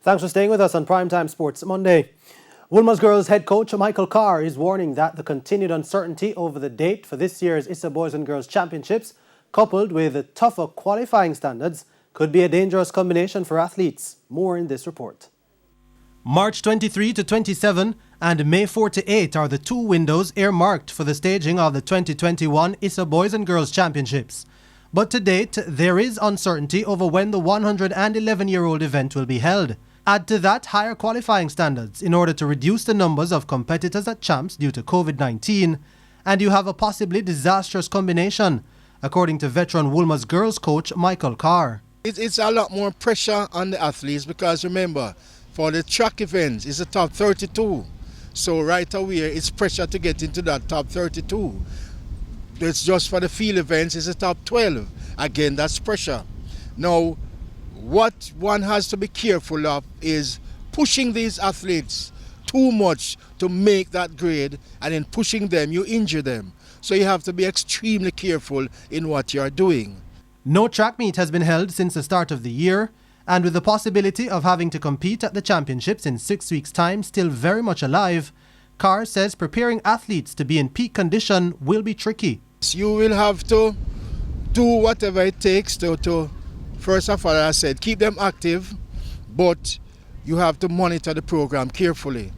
Thanks for staying with us on Primetime Sports Monday. Woolmer's girls head coach Michael Carr is warning that the continued uncertainty over the date for this year's ISA Boys and Girls Championships, coupled with tougher qualifying standards, could be a dangerous combination for athletes. More in this report. March 23 to 27 and May 4 to 8 are the two windows earmarked for the staging of the 2021 ISA Boys and Girls Championships. But to date, there is uncertainty over when the 111-year-old event will be held. Add to that higher qualifying standards in order to reduce the numbers of competitors at champs due to COVID-19, and you have a possibly disastrous combination, according to veteran Woolmer's girls coach Michael Carr. It's a lot more pressure on the athletes because remember, for the track events, it's the top 32. So right away, it's pressure to get into that top 32. It's just for the field events, it's the top 12. Again, that's pressure. Now, what one has to be careful of is pushing these athletes too much to make that grade, and in pushing them, you injure them. So you have to be extremely careful in what you are doing. No track meet has been held since the start of the year, and with the possibility of having to compete at the championships in 6 weeks' time still very much alive, Carr says preparing athletes to be in peak condition will be tricky. You will have to do whatever it takes to first of all, as I said, keep them active, but you have to monitor the program carefully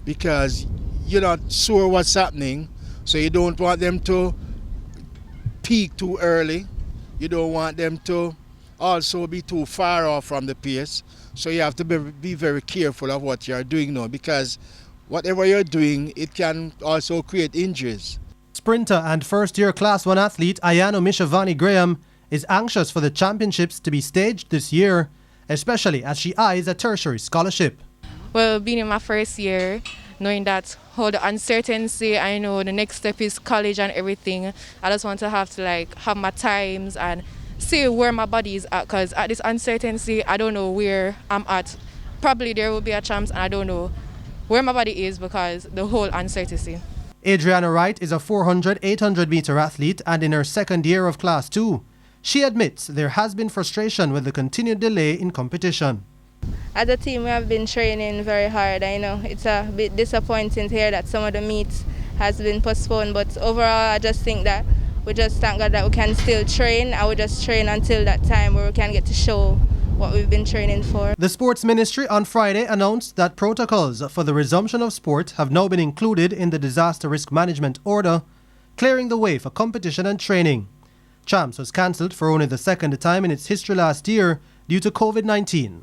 because you're not sure what's happening, so you don't want them to peak too early. You don't want them to also be too far off from the pace, so you have to be very careful of what you're doing now because whatever you're doing, it can also create injuries. Sprinter and first-year Class 1 athlete Ayano Mishavani Graham is anxious for the championships to be staged this year, especially as she eyes a tertiary scholarship. Well, being in my first year, knowing that how the uncertainty, I know the next step is college and everything, I just want to have my times and see where my body is at, because at this uncertainty, I don't know where I'm at. Probably there will be a chance and I don't know where my body is because the whole uncertainty. Adriana Wright is a 400, 800 meter athlete and in her second year of Class 2. She admits there has been frustration with the continued delay in competition. As a team, we have been training very hard. I know it's a bit disappointing to hear that some of the meets has been postponed, but overall I just think that we just thank God that we can still train. I will just train until that time where we can get to show what we've been training for. The Sports Ministry on Friday announced that protocols for the resumption of sport have now been included in the Disaster Risk Management Order, clearing the way for competition and training. Champs was cancelled for only the second time in its history last year due to COVID-19.